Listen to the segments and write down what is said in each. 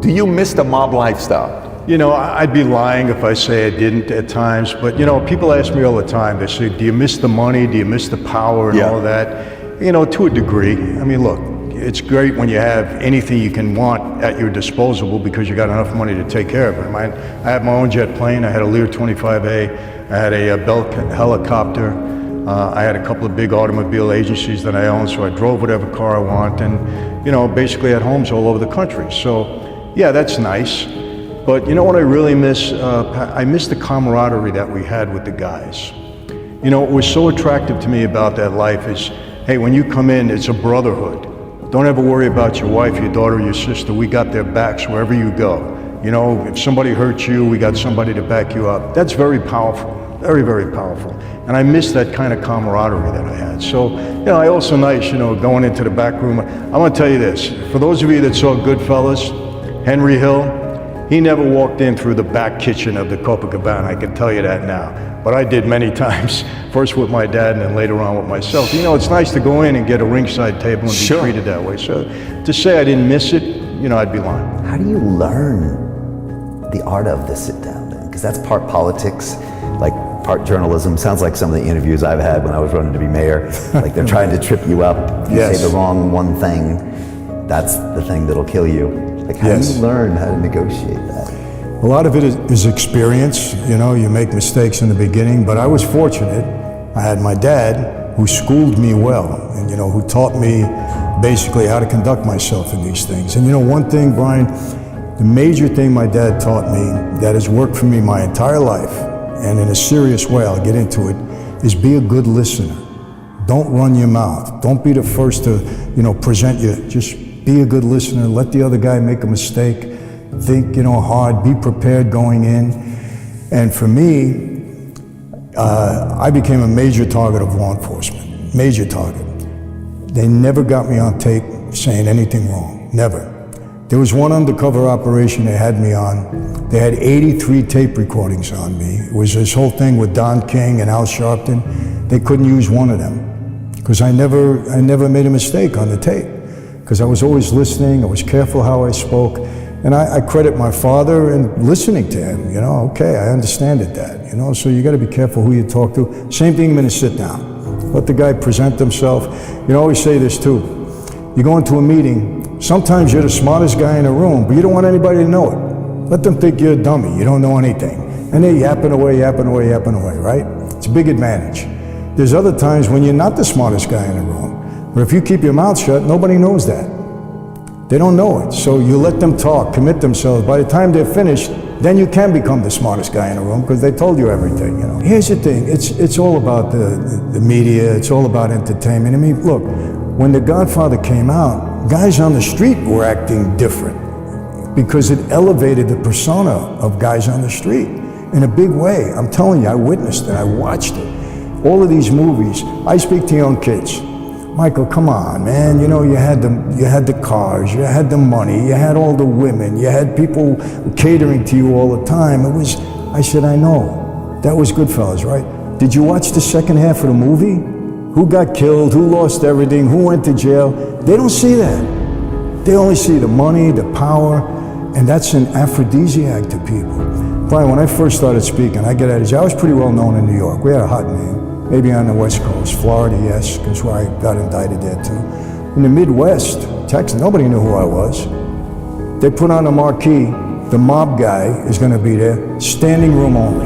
Do you miss the mob lifestyle? You know, I'd be lying if I say I didn't at times, but you know, people ask me all the time, they say, do you miss the money, do you miss the power and all of that? You know, to a degree. I mean, look, it's great when you have anything you can want at your disposal because you got enough money to take care of it. I had my own jet plane, I had a Lear 25A, I had a Bell helicopter, I had a couple of big automobile agencies that I owned, so I drove whatever car I want, and you know, basically had homes all over the country. So yeah, that's nice. But you know what I really miss? I miss the camaraderie that we had with the guys. You know, what was so attractive to me about that life is, hey, when you come in, it's a brotherhood. Don't ever worry about your wife, your daughter, your sister. We got their backs wherever you go. You know, if somebody hurts you, we got somebody to back you up. That's very powerful, very, very powerful. And I miss that kind of camaraderie that I had. So, you know, I also nice, you know, going into the back room. I want to tell you this. For those of you that saw Goodfellas, Henry Hill, he never walked in through the back kitchen of the Copacabana, I can tell you that now. But I did many times, first with my dad and then later on with myself. You know, it's nice to go in and get a ringside table and be treated that way. So to say I didn't miss it, you know, I'd be lying. How do you learn the art of the sit down then? Because that's part politics, like part journalism. Sounds like some of the interviews I've had when I was running to be mayor. Like they're trying to trip you up. If you say the wrong one thing, that's the thing that'll kill you. Like how do you learn how to negotiate that? A lot of it is experience. You know, you make mistakes in the beginning, but I was fortunate. I had my dad who schooled me well and, you know, who taught me basically how to conduct myself in these things. And, you know, one thing, Brian, the major thing my dad taught me that has worked for me my entire life, and in a serious way, I'll get into it, is be a good listener. Don't run your mouth. Don't be the first to, you know, present you. Just be a good listener, let the other guy make a mistake, think, you know, hard, be prepared going in. And for me, I became a major target of law enforcement, major target. They never got me on tape saying anything wrong, never. There was one undercover operation they had me on. They had 83 tape recordings on me. It was this whole thing with Don King and Al Sharpton. They couldn't use one of them because I never made a mistake on the tape. Because I was always listening, I was careful how I spoke, and I credit my father in listening to him, you know, okay, I understand it, Dad, you know, so you gotta be careful who you talk to. Same thing when you sit down. Let the guy present himself. You know, I always say this too. You go into a meeting, sometimes you're the smartest guy in the room, but you don't want anybody to know it. Let them think you're a dummy, you don't know anything. And they're yapping away, right? It's a big advantage. There's other times when you're not the smartest guy in the room. But if you keep your mouth shut, nobody knows that. They don't know it. So you let them talk, commit themselves. By the time they're finished, then you can become the smartest guy in the room because they told you everything, you know. Here's the thing, it's all about the media, it's all about entertainment. I mean, look, when The Godfather came out, guys on the street were acting different because it elevated the persona of guys on the street in a big way. I'm telling you, I witnessed it, I watched it. All of these movies, I speak to young kids. Michael, come on, man. You know, you had the cars, you had the money, you had all the women, you had people catering to you all the time. I said, I know. That was Goodfellas, right? Did you watch the second half of the movie? Who got killed, who lost everything, who went to jail? They don't see that. They only see the money, the power, and that's an aphrodisiac to people. Brian, when I first started speaking, I was pretty well known in New York. We had a hot name. Maybe on the West Coast, Florida, yes, because where I got indicted there too. In the Midwest, Texas, nobody knew who I was. They put on a marquee, the mob guy is going to be there, standing room only.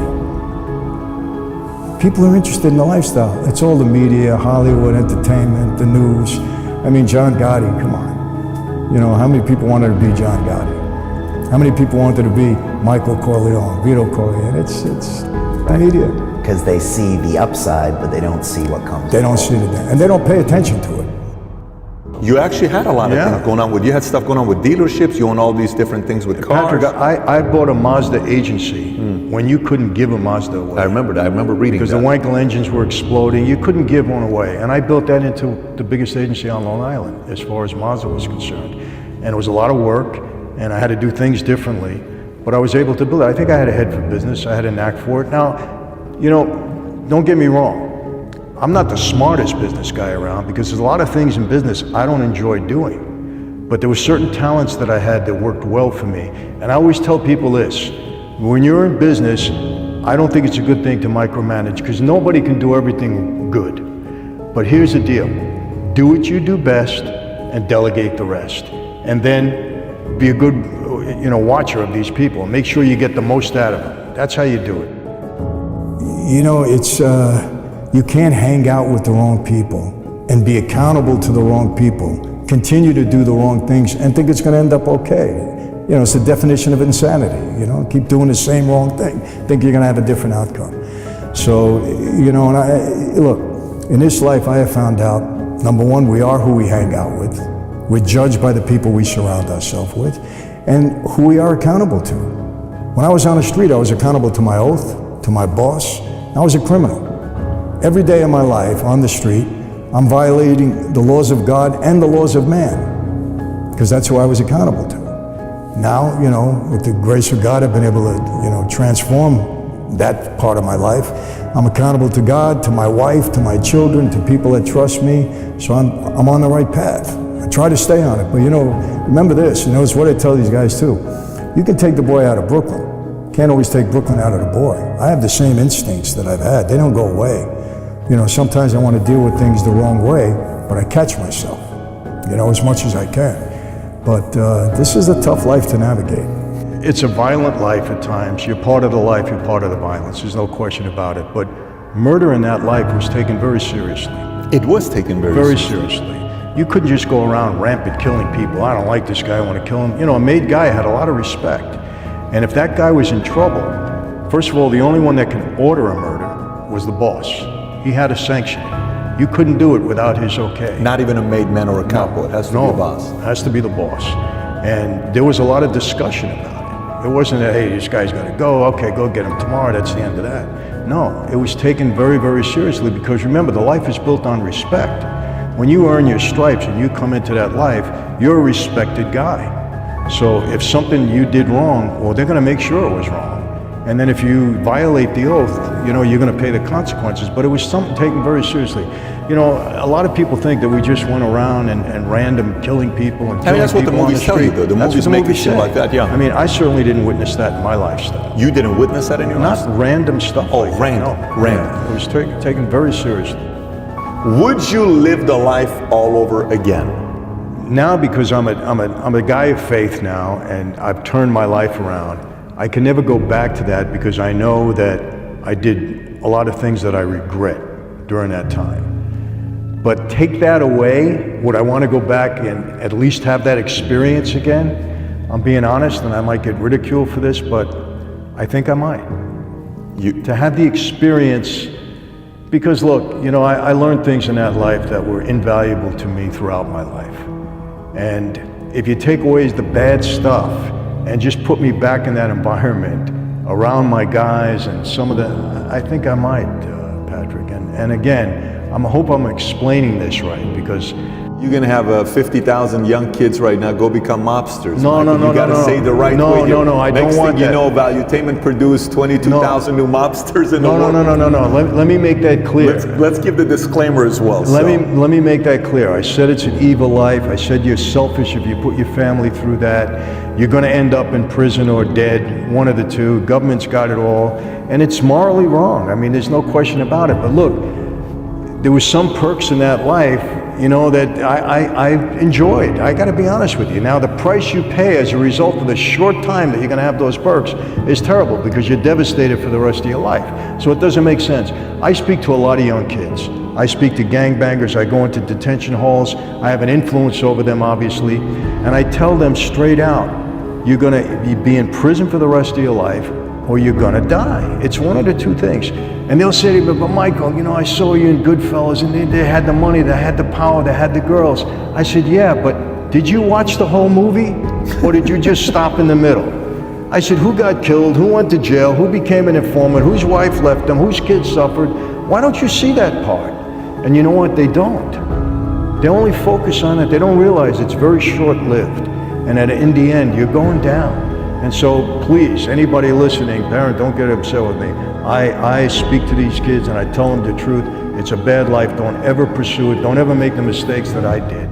People are interested in the lifestyle. It's all the media, Hollywood, entertainment, the news. I mean, John Gotti, come on. You know, how many people wanted to be John Gotti? How many people wanted to be Michael Corleone, Vito Corleone? It's the media. Because they see the upside, but they don't see what comes. They don't see it, and they don't pay attention to it. You actually had a lot of things going on you had stuff going on with dealerships, you own all these different things with cars. Patrick, I bought a Mazda agency when you couldn't give a Mazda away. I remember that, I remember reading that. Because the Wankel engines were exploding, you couldn't give one away. And I built that into the biggest agency on Long Island, as far as Mazda was concerned. And it was a lot of work, and I had to do things differently, but I was able to build it. I think I had a head for business, I had a knack for it. Now, you know, don't get me wrong. I'm not the smartest business guy around because there's a lot of things in business I don't enjoy doing. But there were certain talents that I had that worked well for me. And I always tell people this, when you're in business, I don't think it's a good thing to micromanage because nobody can do everything good. But here's the deal, do what you do best and delegate the rest. And then be a good watcher of these people and make sure you get the most out of them. That's how you do it. You know, it's, you can't hang out with the wrong people and be accountable to the wrong people, continue to do the wrong things and think it's gonna end up okay. You know, it's the definition of insanity, you know, keep doing the same wrong thing, think you're gonna have a different outcome. So, you know, and look, in this life I have found out, number one, we are who we hang out with. We're judged by the people we surround ourselves with and who we are accountable to. When I was on the street, I was accountable to my oath, to my boss. I was a criminal. Every day of my life on the street, I'm violating the laws of God and the laws of man, because that's who I was accountable to. Now, you know, with the grace of God, I've been able to, you know, transform that part of my life. I'm accountable to God, to my wife, to my children, to people that trust me. So I'm on the right path. I try to stay on it, but you know, remember this, you know, it's what I tell these guys too. You can take the boy out of Brooklyn. Can't always take Brooklyn out of the boy. I have the same instincts that I've had. They don't go away. You know, sometimes I want to deal with things the wrong way, but I catch myself, you know, as much as I can. But this is a tough life to navigate. It's a violent life at times. You're part of the life, you're part of the violence. There's no question about it. But murder in that life was taken very seriously. It was taken very seriously. You couldn't just go around rampant killing people. I don't like this guy, I want to kill him. You know, a made guy had a lot of respect. And if that guy was in trouble, first of all, the only one that can order a murder was the boss. He had to sanction it. You couldn't do it without his okay. Not even a made man or a capo. It has to be the boss. It has to be the boss. And there was a lot of discussion about it. It wasn't that, hey, this guy's got to go. Okay, go get him tomorrow. That's the end of that. No, it was taken very, very seriously because remember, the life is built on respect. When you earn your stripes and you come into that life, you're a respected guy. So if something you did wrong, well, they're going to make sure it was wrong. And then if you violate the oath, you know, you're going to pay the consequences. But it was something taken very seriously. You know, a lot of people think that we just went around and random killing people and killing that's what the people on movies the tell you, street. though. The That's movies what make it movies seem say. like that, yeah. I mean, I certainly didn't witness that in my lifestyle. You didn't witness that in your life? Not random stuff like that. random. No. Random. Yeah, it was taken very seriously. Would you live the life all over again? Now, because I'm a guy of faith now, and I've turned my life around, I can never go back to that because I know that I did a lot of things that I regret during that time. But take that away, would I want to go back and at least have that experience again? I'm being honest, and I might get ridiculed for this, but I think I might. To have the experience, because look, you know, I learned things in that life that were invaluable to me throughout my life. And if you take away the bad stuff and just put me back in that environment around my guys and some of the, I think I might, Patrick. And again, I hope I'm explaining this right, because You're going to have 50,000 young kids right now go become mobsters. No, no, no, You got to say the right way. I don't want that. Next thing you know, Valuetainment produced 22,000 new mobsters in the world. No. Let me make that clear. Let's give the disclaimer as well. Let me make that clear. I said it's an evil life. I said you're selfish if you put your family through that. You're going to end up in prison or dead, one of the two. Government's got it all. And it's morally wrong. I mean, there's no question about it. But look, there was some perks in that life, you know, that I enjoyed. I got to be honest with you. Now, the price you pay as a result of the short time that you're going to have those perks is terrible, because you're devastated for the rest of your life. So it doesn't make sense. I speak to a lot of young kids. I speak to gangbangers. I go into detention halls. I have an influence over them, obviously. And I tell them straight out, you're going to be in prison for the rest of your life, or you're going to die. It's one of the two things. And they'll say to me, but Michael, you know, I saw you in Goodfellas, and they had the money, they had the power, they had the girls. I said, yeah, but did you watch the whole movie, or did you just stop in the middle? I said, who got killed, who went to jail, who became an informant, whose wife left them, whose kids suffered? Why don't you see that part? And you know what? They don't. They only focus on it. They don't realize it's very short-lived. And in the end, you're going down. And so, please, anybody listening, parent, don't get upset with me. I speak to these kids and I tell them the truth. It's a bad life. Don't ever pursue it. Don't ever make the mistakes that I did.